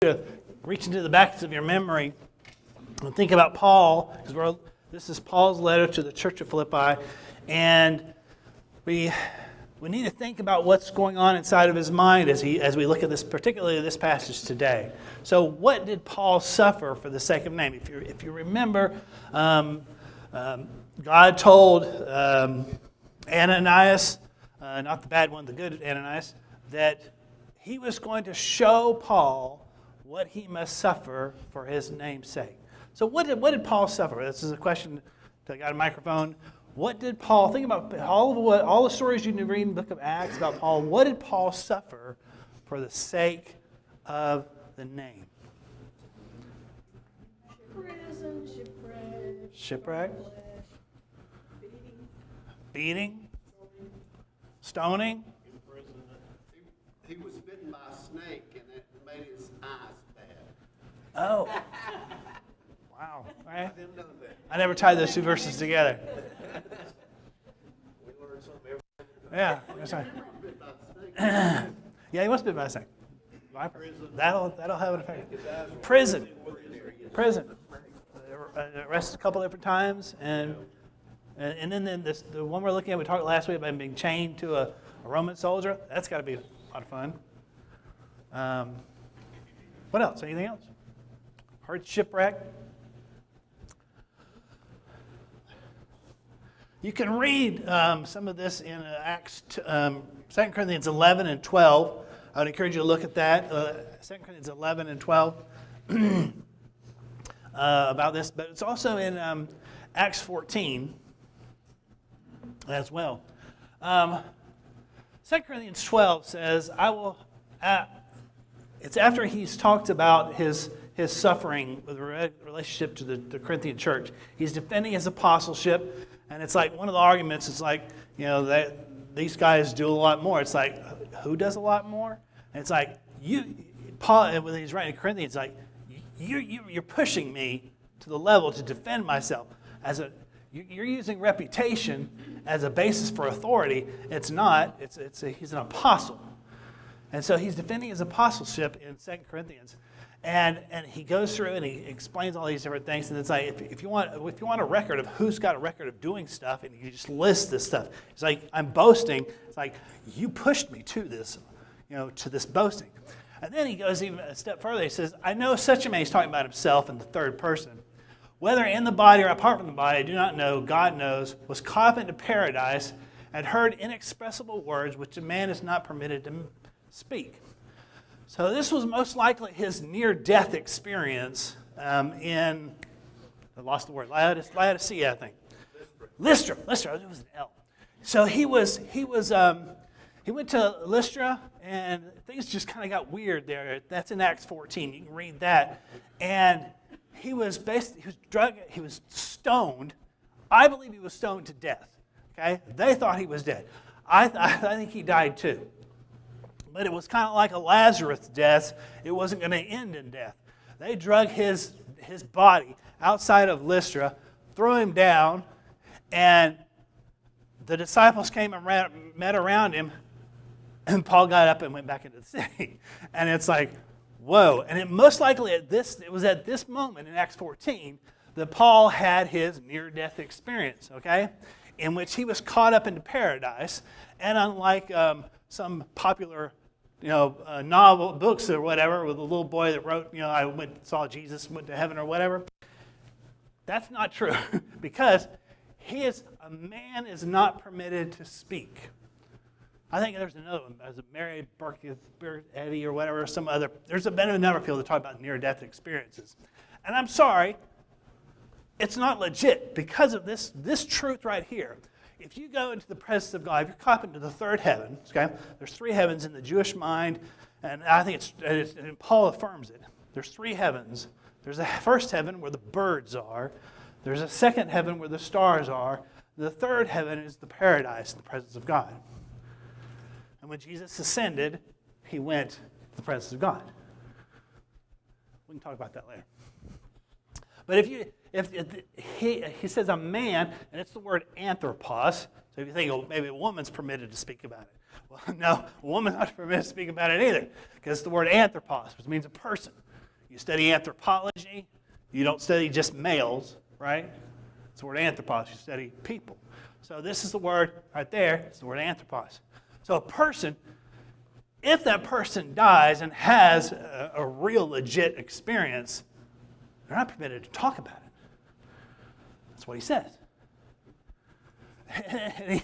to reach into the backs of your memory and think about Paul, because this is Paul's letter to the church of Philippi, and we need to think about what's going on inside of his mind as we look at this, particularly this passage today. So, what did Paul suffer for the sake of name? If you remember, God told Ananias, not the bad one, the good Ananias, that he was going to show Paul what he must suffer for his name's sake. So what did Paul suffer? This is a question. I got a microphone. What did Paul, think about all the stories you can read in the book of Acts about Paul. What did Paul suffer for the sake of the name? Prison, shipwreck, beating, stoning. He was bitten by a snake and it made his eyes bad. Oh. Wow. Right? I didn't know that. I never tied those two verses together. We learned something every day. Yeah, that's right. Bitten by a snake. Yeah, he was bitten by a snake. That'll have an effect. Prison. Arrested a couple different times, and then the one we're looking at, we talked last week about being chained to a Roman soldier. That's got to be a lot of fun. What else? Anything else? Heard shipwreck. You can read some of this in Acts, 2 Corinthians 11 and 12. I would encourage you to look at that. 2 Corinthians 11 and 12 about this. But it's also in Acts 14 as well. 2 Corinthians 12 says, it's after he's talked about his suffering with relationship to the Corinthian church. He's defending his apostleship, and it's like one of the arguments is like, that these guys do a lot more. It's like, who does a lot more? And it's like, Paul, when he's writing to Corinthians, it's like, you're pushing me to the level to defend myself. You're using reputation as a basis for authority. It's not. He's an apostle. And so he's defending his apostleship in 2 Corinthians. And he goes through and he explains all these different things. And it's like, if you want a record of who's got a record of doing stuff, and you just list this stuff. It's like, I'm boasting. It's like, you pushed me to this, to this boasting. And then he goes even a step further. He says, I know such a man, he's talking about himself in the third person, whether in the body or apart from the body, I do not know, God knows, was caught up into paradise and heard inexpressible words which a man is not permitted to speak. So this was most likely his near-death experience in, I lost the word, Laodicea, I think. Lystra, it was an L. So he went to Lystra, and things just kind of got weird there. That's in Acts 14. You can read that. And he was drugged, he was stoned. I believe he was stoned to death. Okay? They thought he was dead. I think he died too. But it was kind of like a Lazarus death. It wasn't going to end in death. They drug his body outside of Lystra, threw him down, and the disciples came and met around him, and Paul got up and went back into the city. And it's like, whoa. And it most likely it was at this moment in Acts 14 that Paul had his near-death experience, okay, in which he was caught up into paradise. And unlike some popular novel books or whatever with a little boy that wrote, saw Jesus, went to heaven or whatever, that's not true because a man is not permitted to speak. I think there's another one, as a Mary Eddie or whatever, some other. There's been another people that talk about near-death experiences. And I'm sorry, it's not legit because of this truth right here. If you go into the presence of God, if you're caught into the third heaven, okay, there's three heavens in the Jewish mind, and I think and Paul affirms it. There's three heavens. There's a first heaven where the birds are. There's a second heaven where the stars are. The third heaven is the paradise, the presence of God. And when Jesus ascended, he went to the presence of God. We can talk about that later. But if he says a man, and it's the word anthropos, so if you think maybe a woman's permitted to speak about it. Well, no, a woman's not permitted to speak about it either, because it's the word anthropos, which means a person. You study anthropology. You don't study just males, right? It's the word anthropos. You study people. So this is the word right there. It's the word anthropos. So a person, if that person dies and has a real legit experience, they're not permitted to talk about it. That's what he says.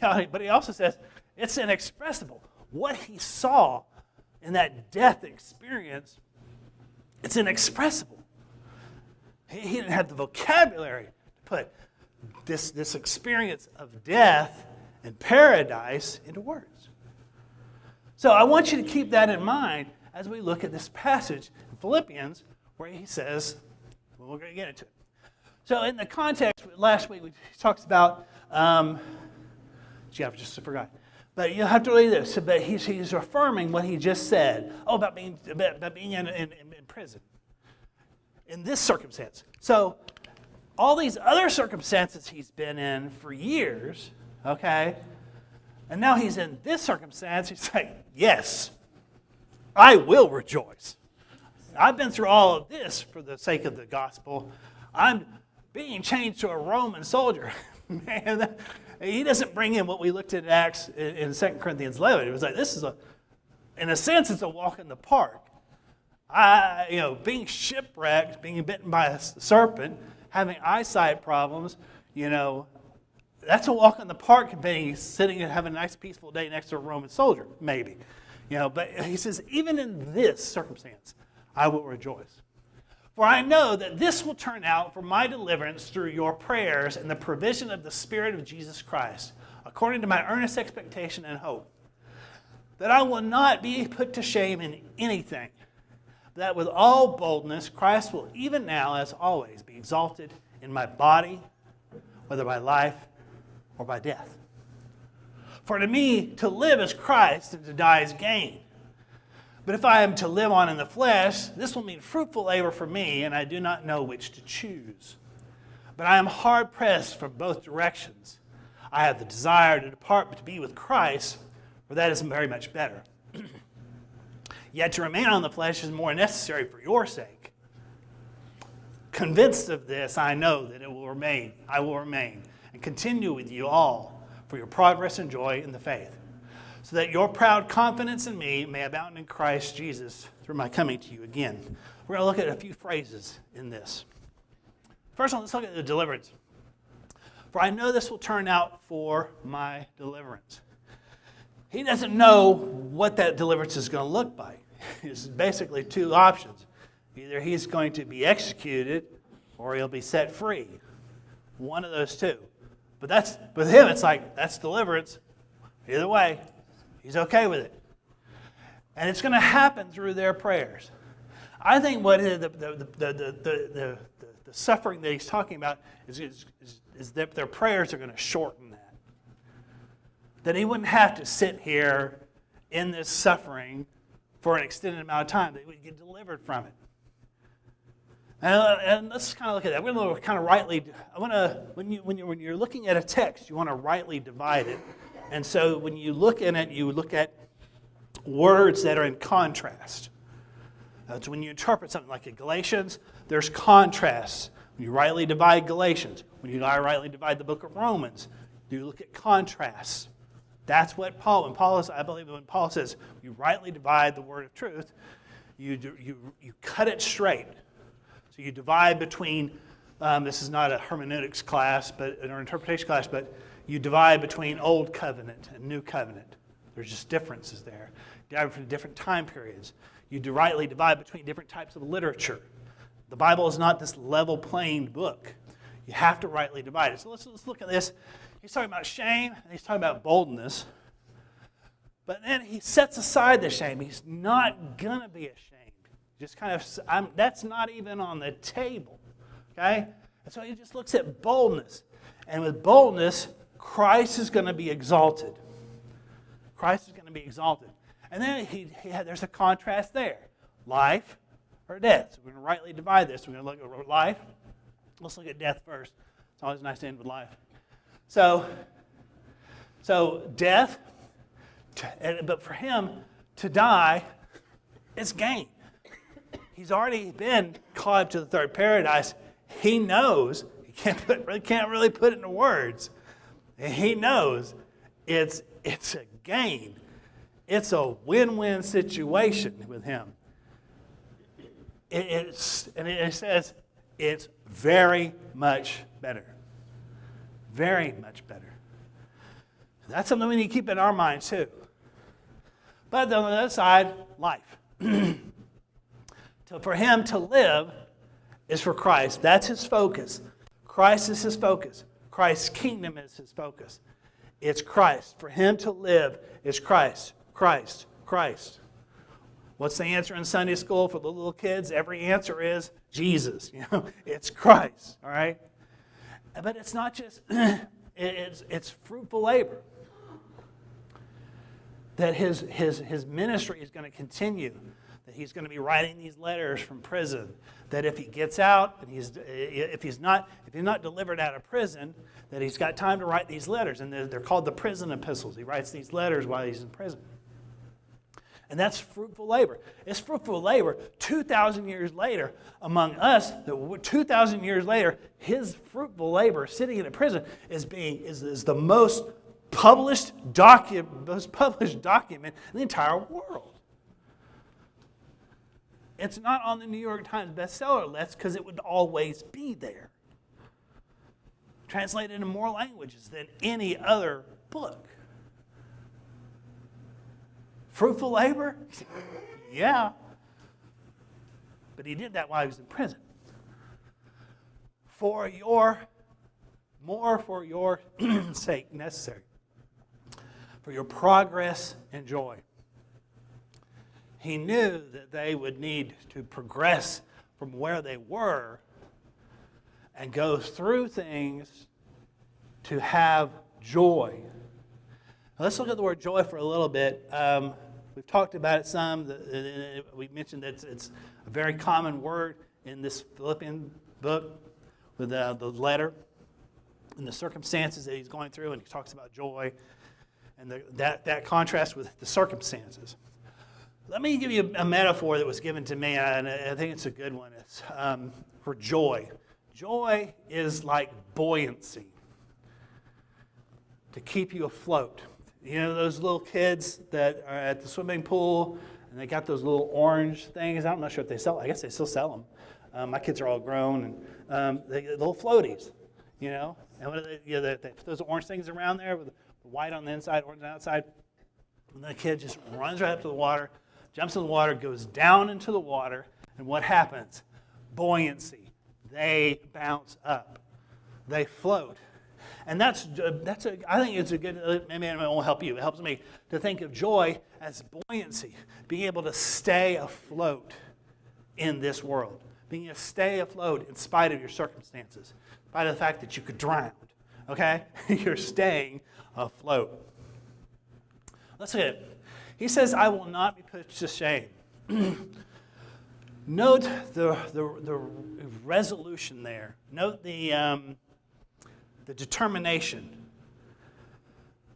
But he also says it's inexpressible. What he saw in that death experience, it's inexpressible. He didn't have the vocabulary to put this experience of death and paradise into words. So I want you to keep that in mind as we look at this passage in Philippians where he says, well, we're going to get into it. So in the context, last week he talks about, I just forgot. But you have to read this. But he's affirming what he just said. Oh, about being in prison. In this circumstance. So all these other circumstances he's been in for years, okay? And now he's in this circumstance. He's like, yes, I will rejoice. I've been through all of this for the sake of the gospel. I'm being changed to a Roman soldier. Man, he doesn't bring in what we looked at in Acts in 2 Corinthians 11. It was like, this is in a sense, it's a walk in the park. Being shipwrecked, being bitten by a serpent, having eyesight problems, that's a walk in the park and being sitting and having a nice peaceful day next to a Roman soldier, maybe. But he says, even in this circumstance, I will rejoice. For I know that this will turn out for my deliverance through your prayers and the provision of the Spirit of Jesus Christ, according to my earnest expectation and hope, that I will not be put to shame in anything, that with all boldness Christ will even now, as always, be exalted in my body, whether by life or by death. For to me, to live is Christ, and to die is gain. But if I am to live on in the flesh, this will mean fruitful labor for me, and I do not know which to choose. But I am hard-pressed from both directions. I have the desire to depart, but to be with Christ, for that is very much better. Yet to remain on the flesh is more necessary for your sake. Convinced of this, I know that I will remain, and continue with you all for your progress and joy in the faith, so that your proud confidence in me may abound in Christ Jesus through my coming to you again. We're going to look at a few phrases in this. First one, let's look at the deliverance. For I know this will turn out for my deliverance. He doesn't know what that deliverance is going to look like. It's basically two options. Either he's going to be executed or he'll be set free. One of those two. But with him, it's like, that's deliverance. Either way, he's okay with it. And it's going to happen through their prayers. I think what the suffering that he's talking about is that their prayers are going to shorten that. That he wouldn't have to sit here in this suffering for an extended amount of time. That he would get delivered from it. And let's kind of look at that. We're going to kind of rightly. When you're looking at a text, you want to rightly divide it. And so when you look in it, you look at words that are in contrast. So when you interpret something like in Galatians, there's contrasts. When you rightly divide Galatians, when you rightly divide the book of Romans, you look at contrasts. That's what I believe when Paul says, you rightly divide the word of truth, you cut it straight. So you divide between, this is not a hermeneutics class, or interpretation class, but you divide between Old Covenant and New Covenant. There's just differences there. Different time periods. You rightly divide between different types of literature. The Bible is not this level-playing book. You have to rightly divide it. So let's look at this. He's talking about shame, and he's talking about boldness. But then he sets aside the shame. He's not going to be ashamed. Just kind of, that's not even on the table. Okay? And so he just looks at boldness. And with boldness, Christ is going to be exalted. Christ is going to be exalted. And then there's a contrast there. Life or death. So we're going to rightly divide this. We're going to look at life. Let's look at death first. It's always nice to end with life. So death, but for him to die, it's gain. He's already been caught up to the third paradise. He knows, he can't really put it into words. He knows it's a gain. It's a win-win situation with him. It says it's very much better. Very much better. That's something we need to keep in our mind too. But on the other side, life. For him to live is for Christ. That's his focus. Christ is his focus. Christ's kingdom is his focus. It's Christ. For him to live is Christ. Christ. Christ. What's the answer in Sunday school for the little kids? Every answer is Jesus. It's Christ. All right? But it's not just, it's fruitful labor. That his ministry is going to continue. That he's going to be writing these letters from prison. That if he gets out, and if he's not delivered out of prison, that he's got time to write these letters. And they're called the prison epistles. He writes these letters while he's in prison. And that's fruitful labor. It's fruitful labor 2,000 years later among us. 2,000 years later, his fruitful labor sitting in a prison is the most published document in the entire world. It's not on the New York Times bestseller list because it would always be there. Translated into more languages than any other book. Fruitful labor? Yeah. But he did that while he was in prison. For your sake necessary. For your progress and joy. He knew that they would need to progress from where they were and go through things to have joy. Now let's look at the word joy for a little bit. We've talked about it some. We mentioned that it's a very common word in this Philippians book with the letter and the circumstances that he's going through, and he talks about joy and that contrast with the circumstances. Let me give you a metaphor that was given to me, and I think it's a good one. It's for joy. Joy is like buoyancy, to keep you afloat. You know those little kids that are at the swimming pool, and they got those little orange things? I'm not sure if they sell. I guess they still sell them. My kids are all grown, and they get little floaties, And what are they put those orange things around there with the white on the inside, orange on the outside. And the kid just runs right up to the water, jumps in the water, goes down into the water, and what happens? Buoyancy. They bounce up. They float. And I think it's a good, maybe it won't help you. It helps me to think of joy as buoyancy, being able to stay afloat in this world, being able to stay afloat in spite of your circumstances, in spite of the fact that you could drown, okay? You're staying afloat. Let's look at it. He says, I will not be put to shame. Note the resolution there. Note the determination.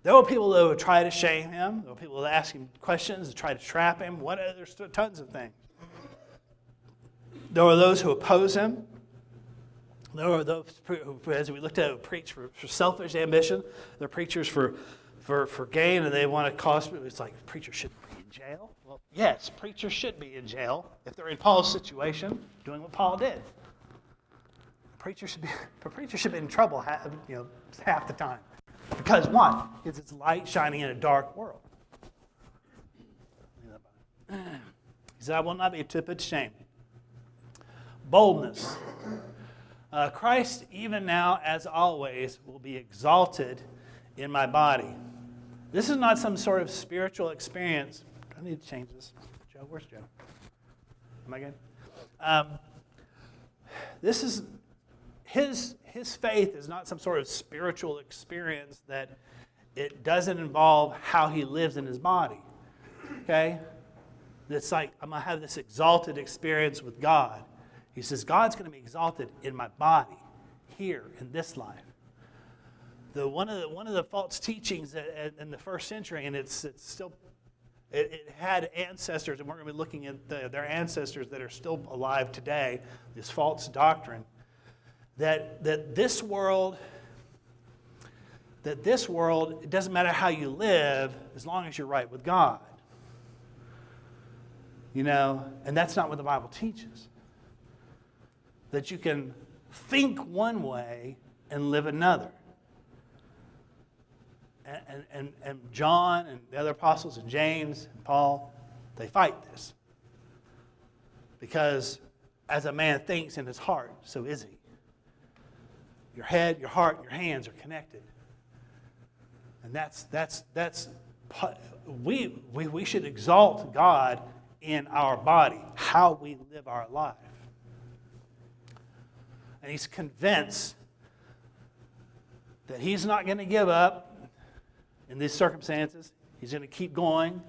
There were people that would try to shame him. There were people that ask him questions, that try to trap him. There's tons of things. There were those who oppose him. There were those who, as we looked at it, preach for selfish ambition. They're preachers for gain, and they want to cause. It's like preachers shouldn't be in jail. Well, yes, preachers should be in jail if they're in Paul's situation, doing what Paul did. Preachers should be in trouble half the time. Because what? Because it's light shining in a dark world. He said, I will not be put to shame. Boldness. Christ, even now, as always, will be exalted in my body. This is not some sort of spiritual experience. I need to change this. Joe, where's Joe? Am I good? This is his faith is not some sort of spiritual experience that it doesn't involve how he lives in his body. Okay? It's like I'm going to have this exalted experience with God. He says, God's going to be exalted in my body, here, in this life. One of the false teachings in the first century, and it's still It had ancestors, and we're going to be looking at their ancestors that are still alive today, this false doctrine, that this world, it doesn't matter how you live as long as you're right with God. And that's not what the Bible teaches. That you can think one way and live another. And John and the other apostles and James and Paul, they fight this. Because as a man thinks in his heart, so is he. Your head, your heart, your hands are connected. And we should exalt God in our body, how we live our life. And he's convinced that he's not going to give up in these circumstances. He's going to keep going.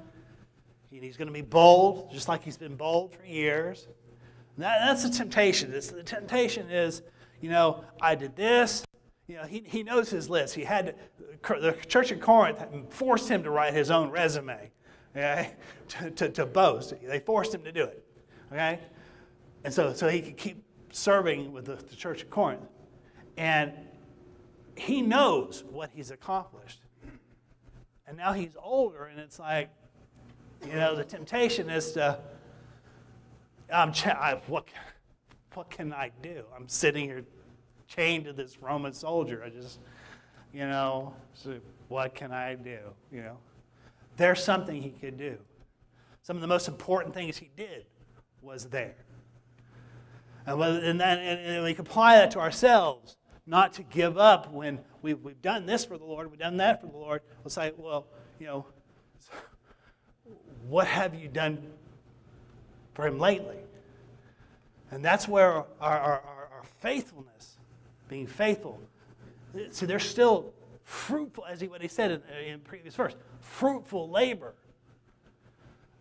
He's going to be bold, just like he's been bold for years. That's the temptation. The temptation is, I did this. He knows his list. The church of Corinth forced him to write his own resume, okay, to boast. They forced him to do it, okay? And so he could keep serving with the church of Corinth. And he knows what he's accomplished. And now he's older, and it's like, the temptation is to, what can I do? I'm sitting here chained to this Roman soldier. So what can I do? There's something he could do. Some of the most important things he did was there. And we can apply that to ourselves, not to give up when we've done this for the Lord, we've done that for the Lord. We'll say, well, what have you done for him lately? And that's where our faithfulness, being faithful, see, there's still fruitful, as what he said in previous verse, fruitful labor.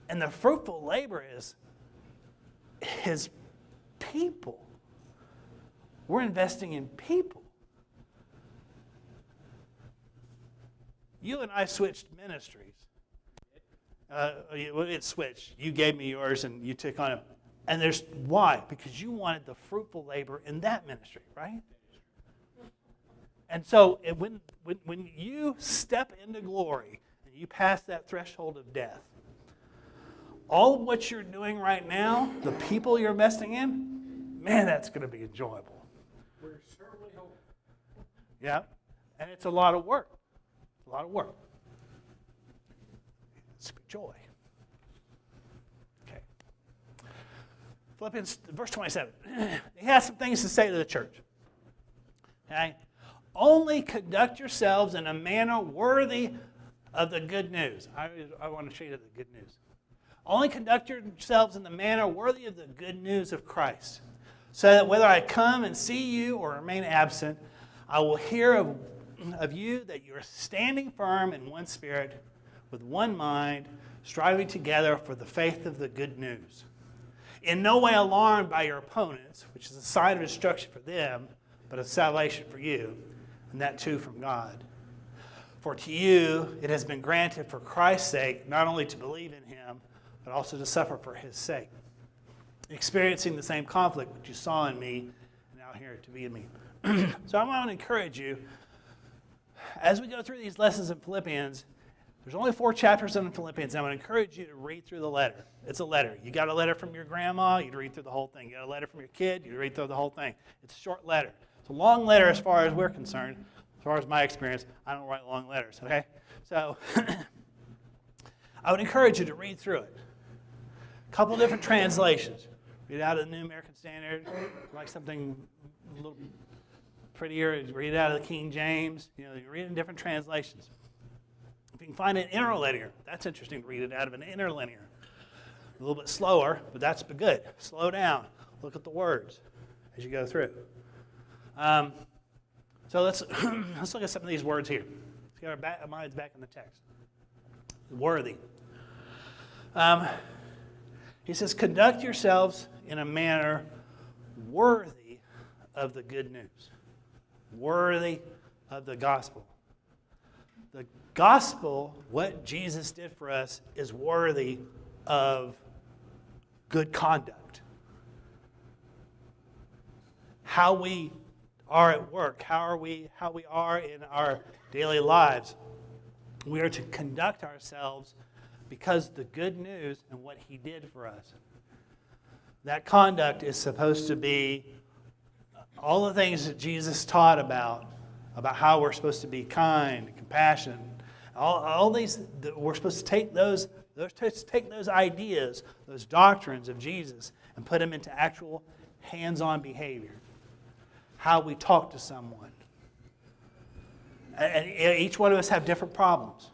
And the fruitful labor is his people. We're investing in people. You and I switched ministries. It switched. You gave me yours and you took on it. And there's why? Because you wanted the fruitful labor in that ministry, right? And so when you step into glory and you pass that threshold of death, all of what you're doing right now, the people you're investing in, man, that's going to be enjoyable. We're certainly hoping. Yeah, and it's a lot of work. A lot of work. It's joy. Okay. Philippians, verse 27. He has some things to say to the church. Okay? Only conduct yourselves in a manner worthy of the good news. I want to show you the good news. Only conduct yourselves in the manner worthy of the good news of Christ, so that whether I come and see you or remain absent, I will hear of you that you are standing firm in one spirit, with one mind, striving together for the faith of the good news. In no way alarmed by your opponents, which is a sign of destruction for them, but of salvation for you, and that too from God. For to you it has been granted for Christ's sake not only to believe in him, but also to suffer for his sake, experiencing the same conflict which you saw in me, and now hear it to be in me. So I want to encourage you, as we go through these lessons in Philippians, there's only 4 chapters in Philippians, and I would encourage you to read through the letter. It's a letter. You got a letter from your grandma, you'd read through the whole thing. You got a letter from your kid, you'd read through the whole thing. It's a short letter. It's a long letter as far as we're concerned. As far as my experience, I don't write long letters, okay? So I would encourage you to read through it. A couple different translations. Read out of the New American Standard, like something a little prettier. Read it out of the King James. You read it in different translations. If you can find an interlinear, that's interesting to read it out of an interlinear. A little bit slower, but that's good. Slow down. Look at the words as you go through. So let's look at some of these words here. Let's get our minds back in the text. Worthy. He says, conduct yourselves in a manner worthy of the good news. Worthy of the gospel. The gospel, what Jesus did for us, is worthy of good conduct. How we are at work, how we are in our daily lives. We are to conduct ourselves because of the good news and what he did for us. That conduct is supposed to be all the things that Jesus taught about how we're supposed to be kind, compassionate. All these, we're supposed to take those ideas, those doctrines of Jesus, and put them into actual hands-on behavior. How we talk to someone. And each one of us have different problems.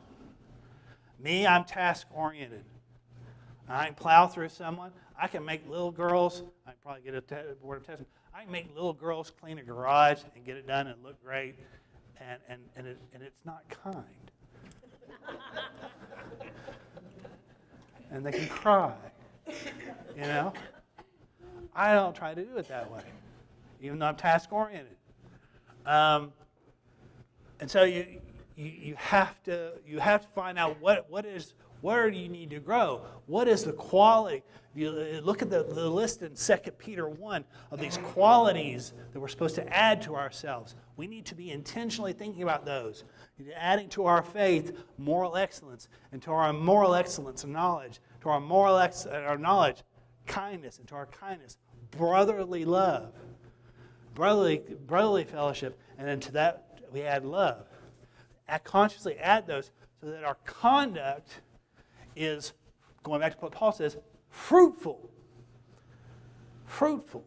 Me, I'm task-oriented. I can plow through someone. I can make little girls, I can probably get a board of testing. I can make little girls clean a garage and get it done and look great, and it's not kind. And they can cry, you know? I don't try to do it that way, even though I'm task-oriented. And so you have to find out where do you need to grow? What is the quality? You look at the list in 2 Peter 1 of these qualities that we're supposed to add to ourselves. We need to be intentionally thinking about those. Adding to our faith moral excellence, and to our moral excellence knowledge, to our our knowledge kindness, and to our kindness brotherly love, brotherly fellowship, and then to that we add love. Consciously add those so that our conduct is, going back to what Paul says, fruitful. Fruitful.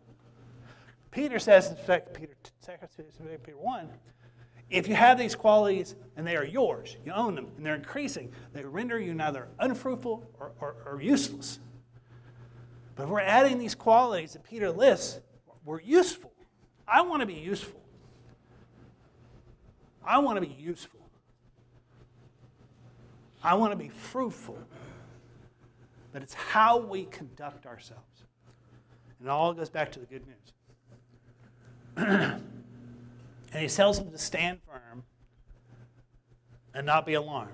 Peter says in 2 Peter 1, if you have these qualities and they are yours, you own them, and they're increasing, they render you neither unfruitful or useless. But if we're adding these qualities that Peter lists, we're useful. I want to be useful. I want to be useful. I want to be fruitful. But it's how we conduct ourselves. And it all goes back to the good news. And he tells them to stand firm and not be alarmed.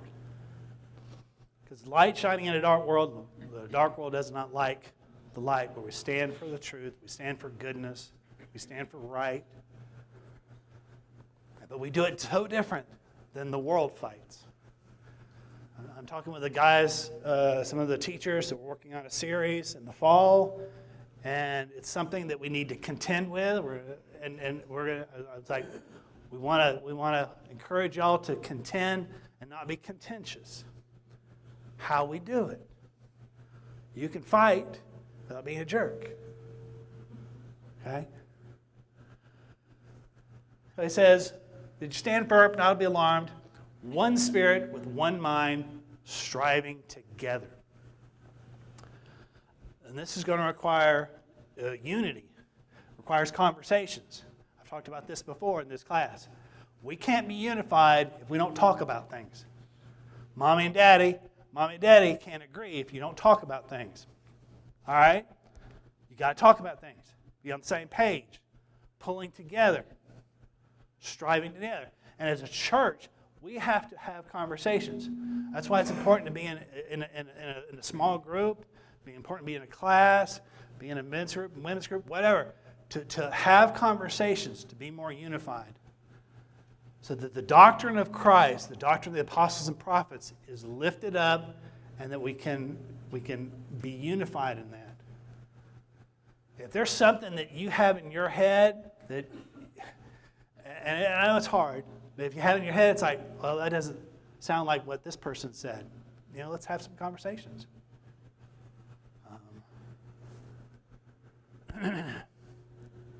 Because light shining in a dark world, the dark world does not like the light, but we stand for the truth, we stand for goodness, we stand for right. But we do it so different than the world fights. I'm talking with the guys, some of the teachers that were working on a series in the fall, and it's something that we need to contend with. It's like we want to encourage y'all to contend and not be contentious. How we do it. You can fight without being a jerk. Okay? So he says, did you stand firm, not be alarmed? One spirit with one mind, striving together. And this is going to require unity. It requires conversations. I've talked about this before in this class. We can't be unified if we don't talk about things. Mommy and daddy can't agree if you don't talk about things. All right? You got to talk about things. Be on the same page. Pulling together. Striving together. And as a church, we have to have conversations. That's why it's important to be in a small group, be important to be in a class, be in a men's group, women's group, whatever, to have conversations, to be more unified. So that the doctrine of Christ, the doctrine of the apostles and prophets is lifted up and that we can be unified in that. If there's something that you have in your head that, and I know it's hard, but if you have it in your head, it's like, well, that doesn't sound like what this person said. Let's have some conversations.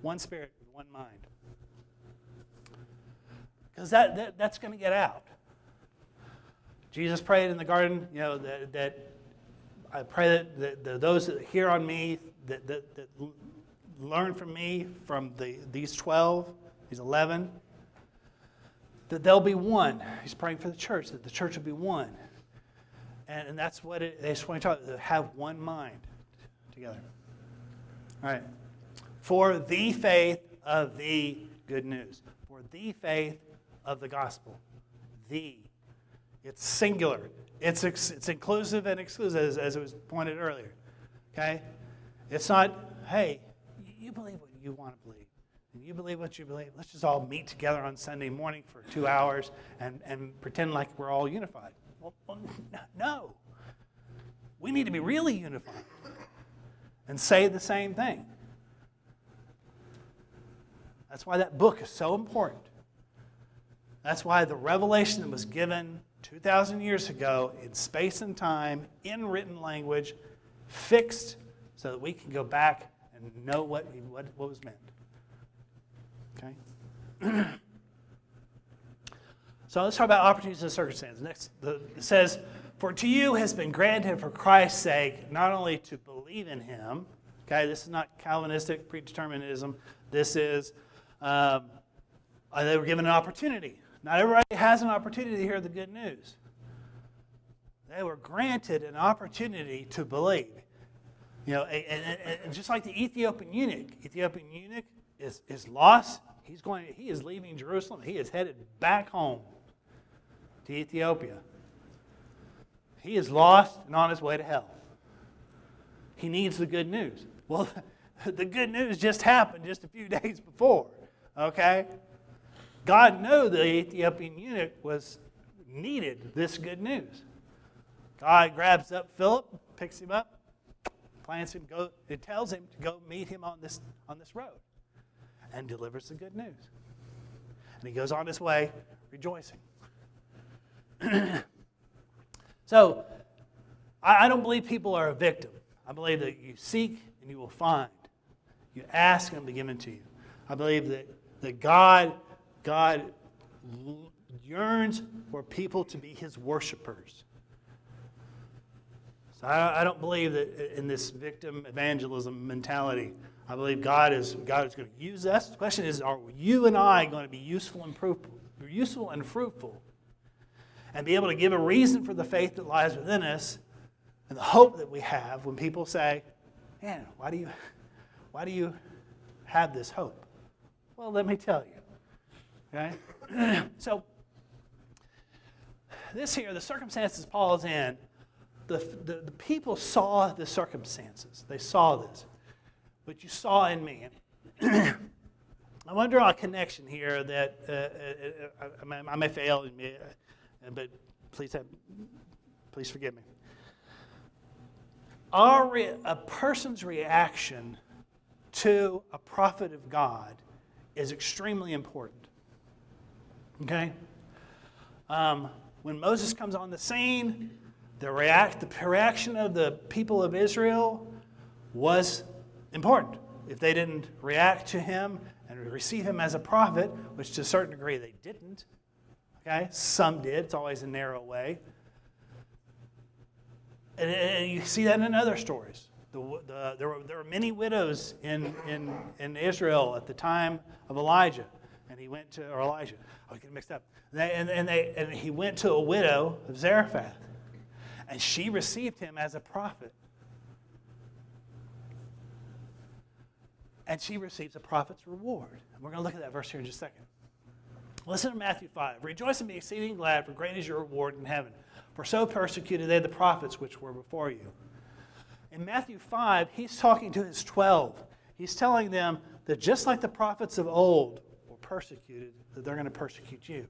One spirit, one mind. Because that's going to get out. Jesus prayed in the garden, that I pray that those that hear on me, that learn from me, from these 12, these 11, that they'll be one. He's praying for the church, that the church will be one. And that's what that's what he taught, to have one mind together. All right. For the faith of the good news. For the faith of the gospel. The. It's singular. It's inclusive and exclusive, as it was pointed earlier. Okay? It's not, hey, you believe what you want to believe. And you believe what you believe. Let's just all meet together on Sunday morning for 2 hours and pretend like we're all unified. Well, no. We need to be really unified and say the same thing. That's why that book is so important. That's why the revelation that was given 2,000 years ago in space and time, in written language, fixed so that we can go back and know what was meant. Okay? So let's talk about opportunities and circumstances. Next, it says, "For to you has been granted for Christ's sake not only to believe in him," okay, this is not Calvinistic predeterminism. This is, they were given an opportunity. Not everybody has an opportunity to hear the good news. They were granted an opportunity to believe. You know, and just like the Ethiopian eunuch is lost. He is leaving Jerusalem. He is headed back home to Ethiopia. He is lost and on his way to hell. He needs the good news. Well, the good news just happened just a few days before. Okay? God knew the Ethiopian eunuch needed this good news. God grabs up Philip, picks him up, plants him, it tells him to go meet him on this road, and delivers the good news. And he goes on his way rejoicing. So, I don't believe people are a victim. I believe that you seek and you will find. You ask and it will be given to you. I believe that God yearns for people to be his worshipers. So I don't believe that in this victim evangelism mentality. I believe God is going to use us. The question is, are you and I going to be useful and fruitful and be able to give a reason for the faith that lies within us and the hope that we have when people say, man, why do you have this hope? Well, let me tell you. Okay? So, this here, the circumstances Paul is in, the people saw the circumstances. They saw this. But you saw in me. I want to draw a connection here that I may fail, but please forgive me. A person's reaction to a prophet of God is extremely important. Okay? When Moses comes on the scene, the reaction of the people of Israel was important. If they didn't react to him and receive him as a prophet, which to a certain degree they didn't, okay? Some did. It's always a narrow way. And you see that in other stories. There were many widows in Israel at the time of Elijah, and he went to, or Elijah. I get mixed up. And he went to a widow of Zarephath, and she received him as a prophet. And she receives a prophet's reward. And we're going to look at that verse here in just a second. Listen to Matthew 5. "Rejoice and be exceeding glad, for great is your reward in heaven. For so persecuted they the prophets which were before you." In Matthew 5, he's talking to his 12. He's telling them that just like the prophets of old were persecuted, that they're going to persecute you.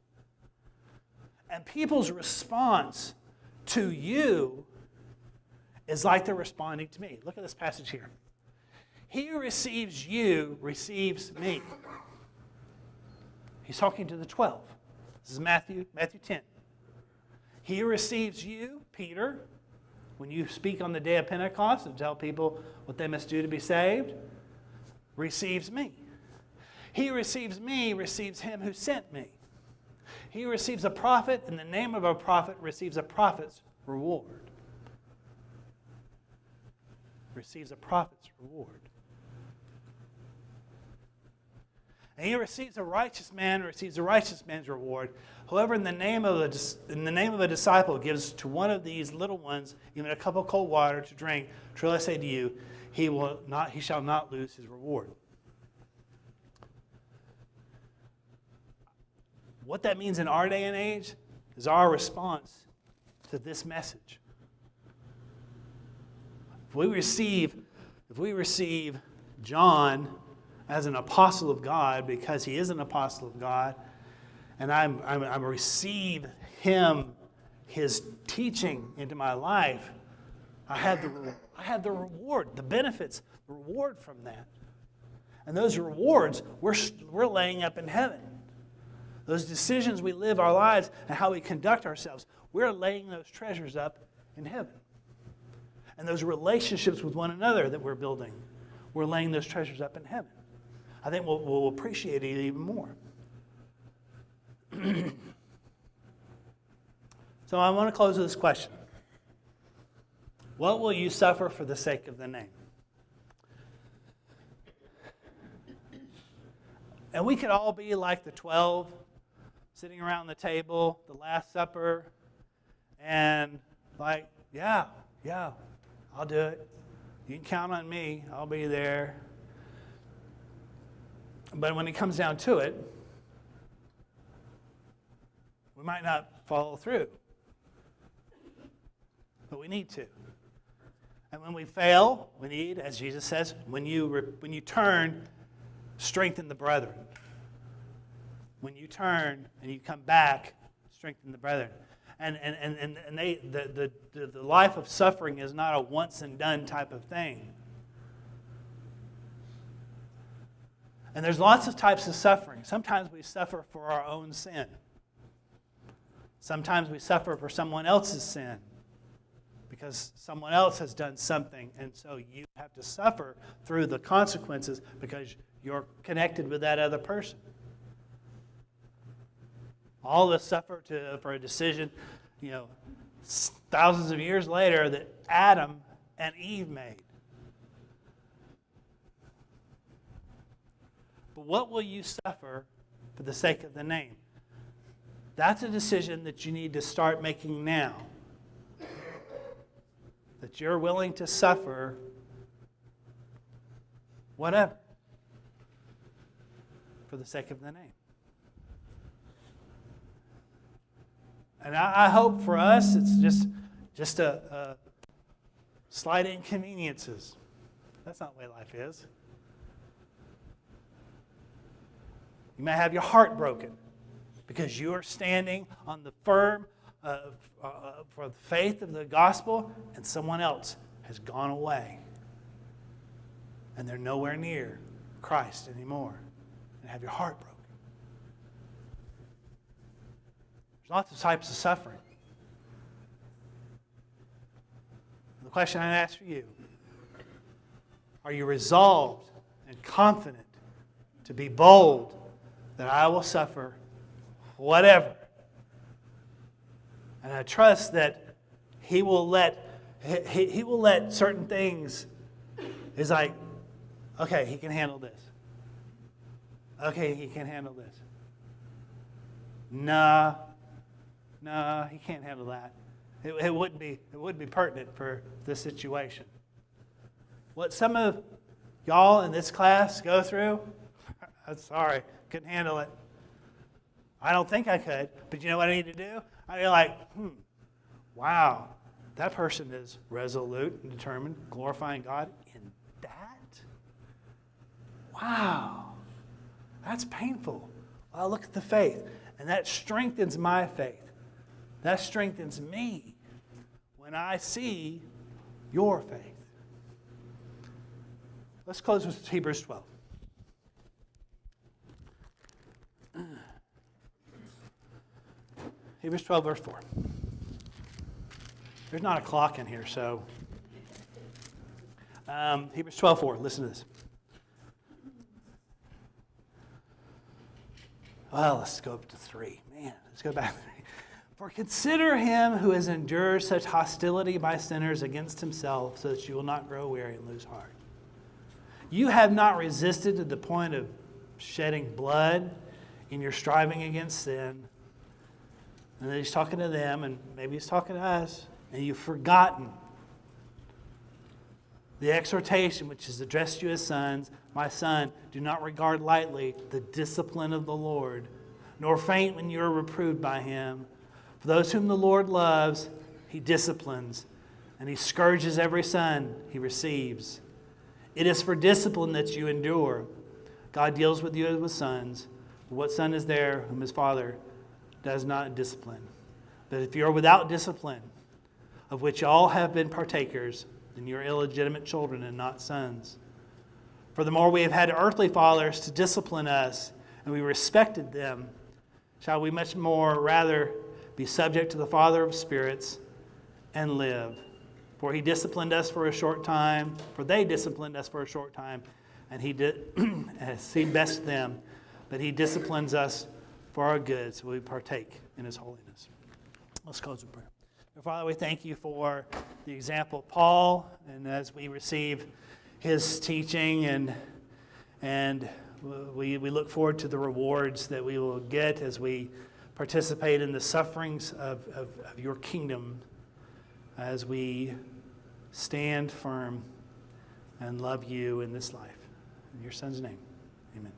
And people's response to you is like they're responding to me. Look at this passage here. "He who receives you receives me." He's talking to the 12. This is Matthew 10. "He who receives you," Peter, when you speak on the day of Pentecost and tell people what they must do to be saved, receives me. "He who receives me receives him who sent me. He who receives a prophet in the name of a prophet receives a prophet's reward." Receives a prophet's reward. "And he receives a righteous man receives a righteous man's reward. Whoever in the name of a disciple gives to one of these little ones even a cup of cold water to drink, truly I say to you, he shall not lose his reward." What that means in our day and age is our response to this message. If we receive John as an apostle of God because he is an apostle of God, and I receive his teaching into my life, I have the reward, the benefits, the reward from that. And those rewards we're laying up in heaven. Those decisions we live our lives and how we conduct ourselves, we're laying those treasures up in heaven. And those relationships with one another that we're building, we're laying those treasures up in heaven. I think we'll appreciate it even more. So I want to close with this question. What will you suffer for the sake of the name? And we could all be like the 12 sitting around the table, the Last Supper, and like, yeah, I'll do it. You can count on me. I'll be there. But when it comes down to it, we might not follow through. But we need to. And when we fail, we need, as Jesus says, when you turn, strengthen the brethren. When you turn and you come back, strengthen the brethren. And the life of suffering is not a once and done type of thing. And there's lots of types of suffering. Sometimes we suffer for our own sin. Sometimes we suffer for someone else's sin because someone else has done something, and so you have to suffer through the consequences because you're connected with that other person. All of us suffer for a decision, thousands of years later that Adam and Eve made. But what will you suffer for the sake of the name? That's a decision that you need to start making now. That you're willing to suffer whatever for the sake of the name. And I hope for us it's just a slight inconveniences. That's not the way life is. You may have your heart broken because you are standing on the firm for the faith of the gospel, and someone else has gone away. And they're nowhere near Christ anymore. And have your heart broken. There's lots of types of suffering. And the question I ask for you, are you resolved and confident to be bold that I will suffer whatever? And I trust that He will let certain things. It's like, okay, He can handle this. Okay, He can handle this. Nah, He can't handle that. It wouldn't be pertinent for this situation. What some of y'all in this class go through, I'm sorry, couldn't handle it. I don't think I could, but you know what I need to do? I need to like, wow, that person is resolute and determined, glorifying God in that? Wow, that's painful. Well, look at the faith, and that strengthens my faith. That strengthens me when I see your faith. Let's close with Hebrews 12. Hebrews 12, verse 4. There's not a clock in here, so. Hebrews 12, 4. Listen to this. Well, let's go up to 3. Man, let's go back to 3. For consider him who has endured such hostility by sinners against himself, so that you will not grow weary and lose heart. You have not resisted to the point of shedding blood in your striving against sin. And then he's talking to them, and maybe he's talking to us, and you've forgotten the exhortation which is addressed to you as sons. My son, do not regard lightly the discipline of the Lord, nor faint when you are reproved by him. For those whom the Lord loves, he disciplines, and he scourges every son he receives. It is for discipline that you endure. God deals with you as with sons. What son is there whom his father does not discipline? But if you are without discipline, of which all have been partakers, then you are illegitimate children and not sons. Furthermore, we have had earthly fathers to discipline us, and we respected them. Shall we much more rather be subject to the Father of spirits and live? For he disciplined us for a short time, for they disciplined us for a short time, and he did as seemed best to them. But he disciplines us for our good, so we partake in his holiness. Let's close with prayer. Father, we thank you for the example of Paul, and as we receive his teaching, and we look forward to the rewards that we will get as we participate in the sufferings of your kingdom, as we stand firm and love you in this life. In your Son's name, amen.